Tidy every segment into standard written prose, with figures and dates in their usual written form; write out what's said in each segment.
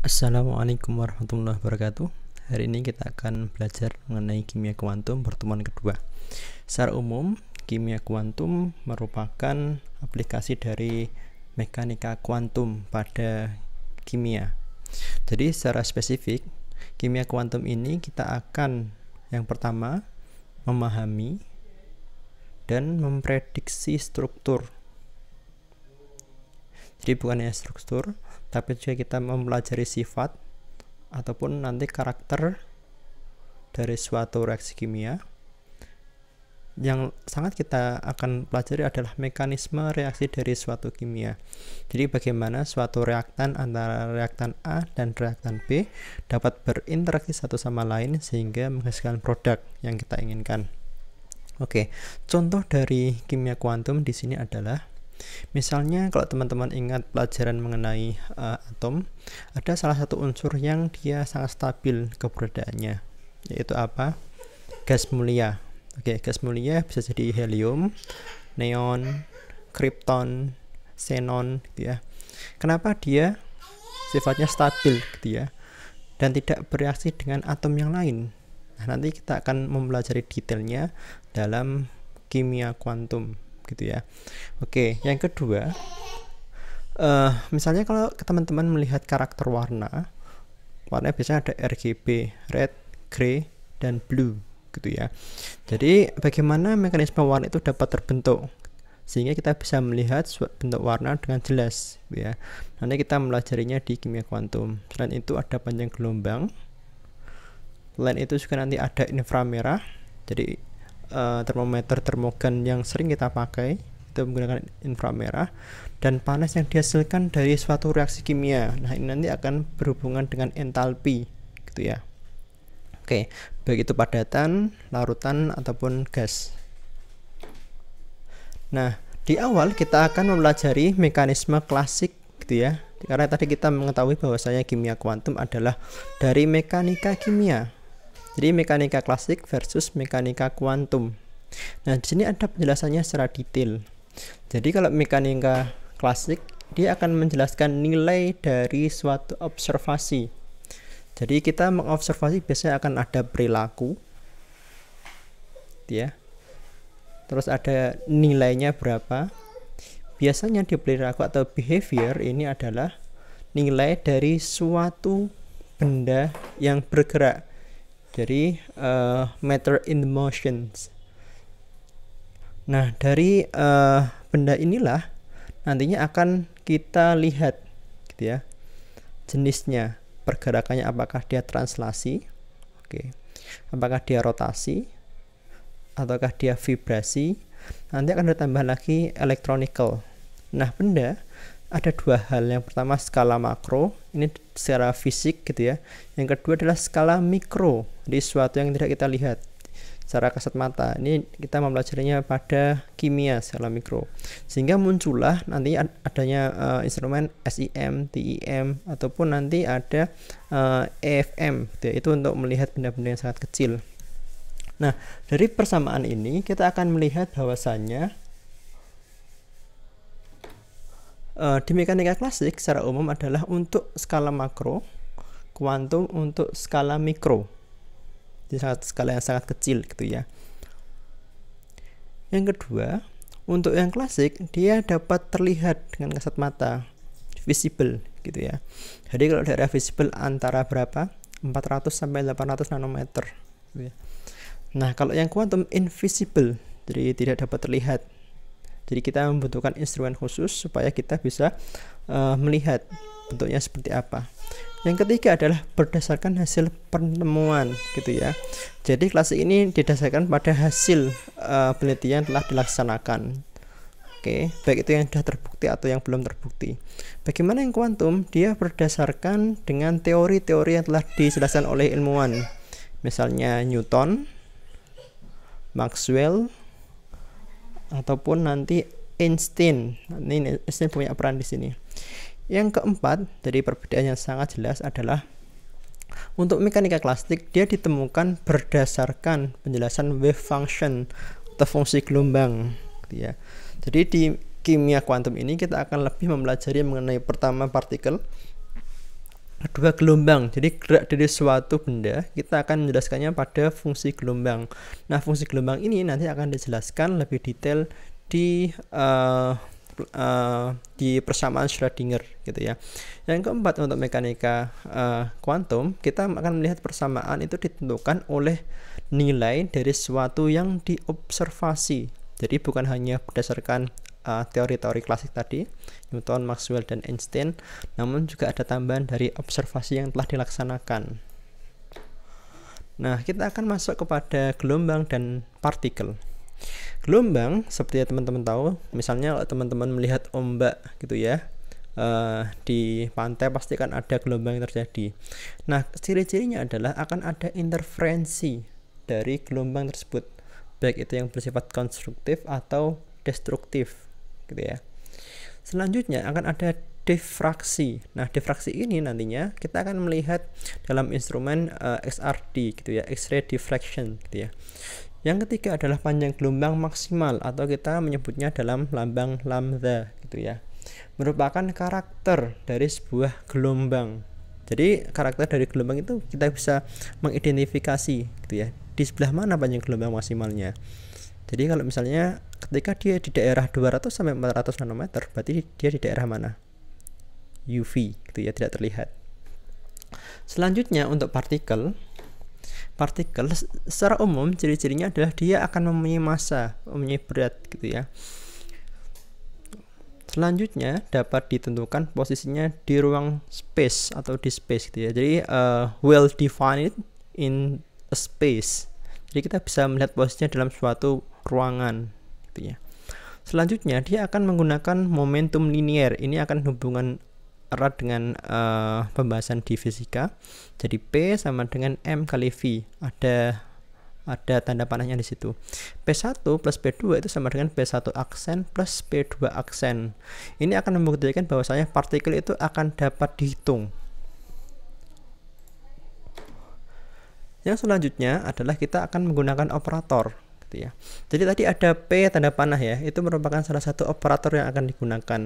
Assalamualaikum warahmatullahi wabarakatuh. Hari ini kita akan belajar mengenai kimia kuantum pertemuan kedua. Secara umum, kimia kuantum merupakan aplikasi dari mekanika kuantum pada kimia. Jadi secara spesifik, kimia kuantum ini kita akan yang pertama memahami dan memprediksi struktur. Jadi bukan hanya struktur, tapi juga kita mempelajari sifat ataupun nanti karakter dari suatu reaksi kimia. Yang sangat kita akan pelajari adalah mekanisme reaksi dari suatu kimia. Jadi bagaimana suatu reaktan antara reaktan A dan reaktan B dapat berinteraksi satu sama lain sehingga menghasilkan produk yang kita inginkan. Oke, contoh dari kimia kuantum di sini adalah misalnya kalau teman-teman ingat pelajaran mengenai atom, ada salah satu unsur yang dia sangat stabil keberadaannya, yaitu apa? Gas mulia. Oke, gas mulia bisa jadi helium, neon, krypton, xenon gitu ya. Kenapa dia sifatnya stabil gitu ya dan tidak bereaksi dengan atom yang lain? Nah, nanti kita akan mempelajari detailnya dalam kimia kuantum gitu ya. Oke, yang kedua, misalnya kalau teman-teman melihat karakter warna biasanya ada RGB, red, gray, dan blue gitu ya. Jadi bagaimana mekanisme warna itu dapat terbentuk sehingga kita bisa melihat bentuk warna dengan jelas gitu ya. Nanti kita mempelajarinya di kimia kuantum. Selain itu ada panjang gelombang. Selain itu juga nanti ada inframerah. Jadi termometer termogan yang sering kita pakai itu menggunakan inframerah, dan panas yang dihasilkan dari suatu reaksi kimia. Nah, ini nanti akan berhubungan dengan entalpi gitu ya. Oke, baik itu padatan, larutan ataupun gas. Nah, di awal kita akan mempelajari mekanisme klasik gitu ya. Karena tadi kita mengetahui bahwasanya kimia kuantum adalah dari mekanika kimia. Jadi mekanika klasik versus mekanika kuantum. Nah, di sini ada penjelasannya secara detail. Jadi kalau mekanika klasik, dia akan menjelaskan nilai dari suatu observasi. Jadi kita mengobservasi biasanya akan ada perilaku, ya. Terus ada nilainya berapa. Biasanya di perilaku atau behavior ini adalah nilai dari suatu benda yang bergerak. Jadi matter in motions. Nah, dari benda inilah nantinya akan kita lihat gitu ya, jenisnya, pergerakannya, apakah dia translasi, oke, apakah dia rotasi, ataukah dia vibrasi. Nanti akan ditambah lagi electronical. Nah, benda ada dua hal. Yang pertama skala makro, ini secara fisik gitu ya. Yang kedua adalah skala mikro, di sesuatu yang tidak kita lihat secara kasat mata. Ini kita mempelajarinya pada kimia skala mikro. Sehingga muncullah nanti adanya instrumen SIM, TIM, ataupun nanti ada EFM gitu ya. Itu untuk melihat benda-benda yang sangat kecil. Nah, dari persamaan ini kita akan melihat bahwasannya di mekanika klasik secara umum adalah untuk skala makro, kuantum untuk skala mikro. Jadi skala yang sangat kecil gitu ya. Yang kedua, untuk yang klasik dia dapat terlihat dengan kasat mata, visible gitu ya. Jadi kalau daerah visible antara berapa? 400 sampai 800 nanometer gitu ya. Nah, kalau yang kuantum invisible, jadi tidak dapat terlihat. Jadi kita membutuhkan instrumen khusus supaya kita bisa melihat bentuknya seperti apa. Yang ketiga adalah berdasarkan hasil penemuan gitu ya. Jadi klasik ini didasarkan pada hasil penelitian telah dilaksanakan. Oke, baik itu yang sudah terbukti atau yang belum terbukti. Bagaimana yang kuantum? Dia berdasarkan dengan teori-teori yang telah dijelaskan oleh ilmuwan. Misalnya Newton, Maxwell, ataupun nanti Einstein. Ini Einstein punya peran di sini. Yang keempat, dari perbedaan yang sangat jelas adalah untuk mekanika klasik dia ditemukan berdasarkan penjelasan wave function atau fungsi gelombang gitu ya. Jadi di kimia kuantum ini kita akan lebih mempelajari mengenai pertama partikel, kedua gelombang. Jadi gerak dari suatu benda kita akan menjelaskannya pada fungsi gelombang. Nah, fungsi gelombang ini nanti akan dijelaskan lebih detail di persamaan Schrödinger gitu ya. Yang keempat, untuk mekanika kuantum kita akan melihat persamaan itu ditentukan oleh nilai dari sesuatu yang diobservasi. Jadi bukan hanya berdasarkan teori-teori klasik tadi, Newton, Maxwell, dan Einstein, namun juga ada tambahan dari observasi yang telah dilaksanakan. Nah, kita akan masuk kepada gelombang dan partikel. Gelombang, seperti yang teman-teman tahu, misalnya kalau teman-teman melihat ombak gitu ya, di pantai pasti kan ada gelombang yang terjadi. Nah, ciri-cirinya adalah akan ada interferensi dari gelombang tersebut, baik itu yang bersifat konstruktif atau destruktif gitu ya. Selanjutnya akan ada difraksi. Nah, difraksi ini nantinya kita akan melihat dalam instrumen XRD gitu ya, X-ray diffraction gitu ya. Yang ketiga adalah panjang gelombang maksimal, atau kita menyebutnya dalam lambang lambda gitu ya, merupakan karakter dari sebuah gelombang. Jadi karakter dari gelombang itu kita bisa mengidentifikasi gitu ya, di sebelah mana panjang gelombang maksimalnya. Jadi kalau misalnya ketika dia di daerah 200 sampai 400 nanometer, berarti dia di daerah mana? UV gitu ya, tidak terlihat. Selanjutnya untuk partikel secara umum ciri-cirinya adalah dia akan mempunyai massa, mempunyai berat gitu ya. Selanjutnya dapat ditentukan posisinya di ruang space atau di space gitu ya. Jadi well defined in a space. Jadi kita bisa melihat posisinya dalam suatu ruangan gitu ya. Selanjutnya dia akan menggunakan momentum linear. Ini akan hubungan erat dengan pembahasan di fisika. Jadi P sama dengan M kali V. Ada tanda panahnya di situ. P1 plus P2 itu sama dengan P1 aksen plus P2 aksen. Ini akan membuktikan bahwasanya partikel itu akan dapat dihitung. Yang selanjutnya adalah kita akan menggunakan operator gitu ya. Jadi tadi ada P tanda panah ya, itu merupakan salah satu operator yang akan digunakan.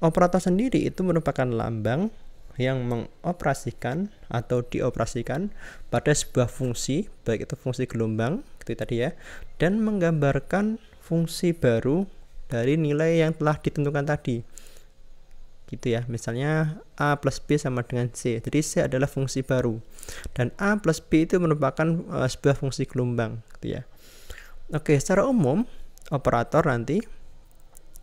Operator sendiri itu merupakan lambang yang mengoperasikan atau dioperasikan pada sebuah fungsi, baik itu fungsi gelombang gitu tadi ya, dan menggambarkan fungsi baru dari nilai yang telah ditentukan tadi gitu ya. Misalnya A plus B sama dengan C, jadi C adalah fungsi baru dan A plus B itu merupakan sebuah fungsi gelombang gitu ya. Oke, secara umum operator nanti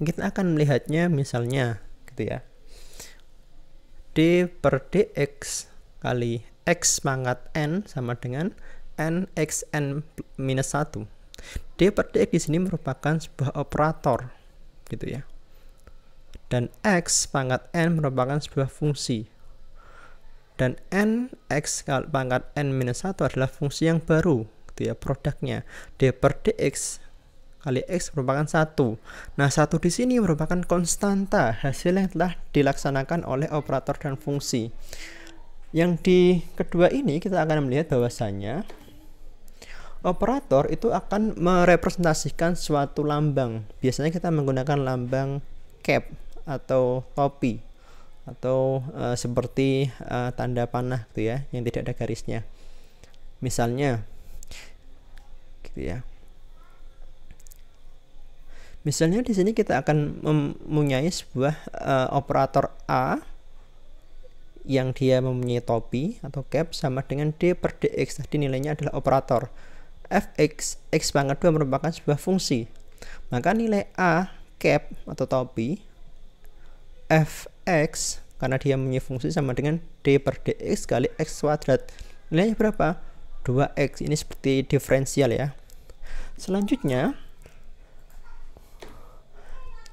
kita akan melihatnya misalnya gitu ya, D per dx kali x pangkat n sama dengan n x n minus 1. D per dx di sini merupakan sebuah operator gitu ya. Dan x pangkat n merupakan sebuah fungsi. Dan n x pangkat n minus 1 adalah fungsi yang baru gitu ya, produknya. D per dx kali x merupakan 1. Nah, 1 di sini merupakan konstanta hasil yang telah dilaksanakan oleh operator dan fungsi. Yang di kedua ini kita akan melihat bahwasanya operator itu akan merepresentasikan suatu lambang. Biasanya kita menggunakan lambang cap atau topi atau seperti tanda panah gitu ya, yang tidak ada garisnya. Misalnya gitu ya. Misalnya di sini kita akan mempunyai sebuah operator A yang dia mempunyai topi atau cap sama dengan D per dx. Tadi nilainya adalah operator. Fx, x pangkat 2 merupakan sebuah fungsi. Maka nilai A cap atau topi Fx karena dia mempunyai fungsi sama dengan D per dx kali x kuadrat. Nilainya berapa? 2x. Ini seperti diferensial ya. Selanjutnya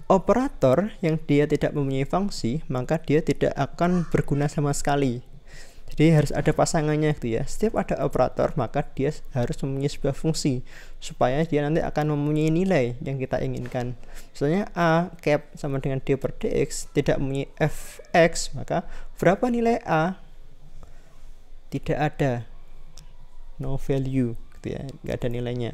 operator yang dia tidak mempunyai fungsi, maka dia tidak akan berguna sama sekali. Jadi harus ada pasangannya gitu ya. Setiap ada operator, maka dia harus mempunyai sebuah fungsi supaya dia nanti akan mempunyai nilai yang kita inginkan. Misalnya A cap sama dengan D per dx tidak mempunyai fx, maka berapa nilai A? Tidak ada, no value gitu ya, nggak ada nilainya.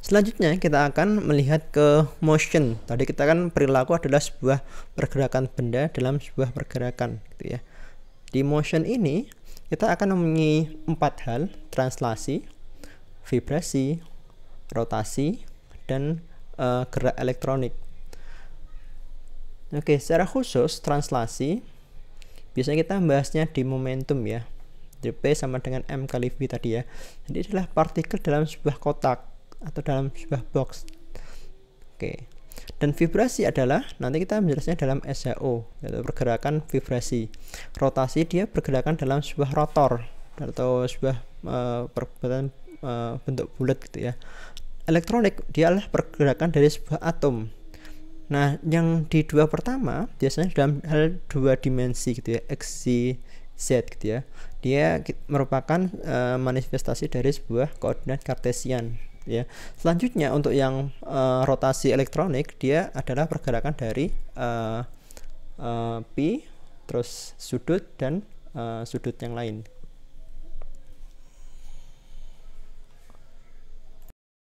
Selanjutnya kita akan melihat ke motion. Tadi kita kan perilaku adalah sebuah pergerakan benda dalam sebuah pergerakan gitu ya. Di motion ini kita akan mempunyai 4 hal: translasi, vibrasi, rotasi, dan gerak elektronik. Oke, secara khusus translasi biasanya kita membahasnya di momentum ya. P sama dengan M kali V tadi ya. Jadi adalah partikel dalam sebuah kotak atau dalam sebuah box. Oke. Dan vibrasi adalah nanti kita menjelaskannya dalam SHO, yaitu pergerakan vibrasi. Rotasi dia pergerakan dalam sebuah rotor atau sebuah perbuatan bentuk bulat gitu ya. Elektronik dia adalah pergerakan dari sebuah atom. Nah, yang di dua pertama biasanya dalam hal 2 dimensi gitu ya, X, Y, Z gitu ya. Dia merupakan manifestasi dari sebuah koordinat kartesian ya. Selanjutnya untuk yang rotasi elektronik dia adalah pergerakan dari pi terus sudut dan sudut yang lain